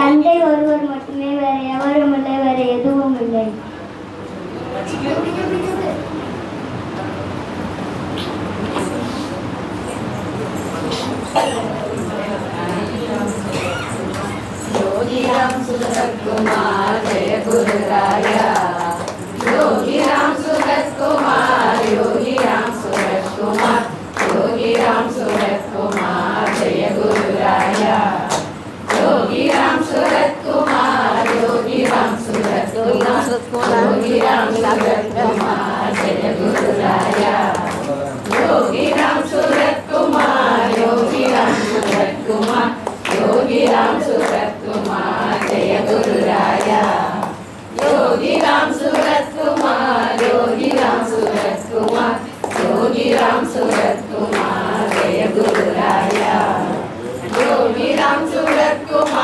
தந்தை ஒருவர் மட்டுமே, வேறு எவரும் இல்லை, வேறு எதுவும் இல்லை. योगीराम सुगत कुमार जय गुरु राया, योगीराम सुगत कुमार, योगीराम सुगत कुमार, योगीराम सुगत कुमार जय गुरु राया, योगीराम सुगत कुमार, योगीराम सुगत कुमार, योगीराम सुगत कुमार जय गुरु राया, योगीराम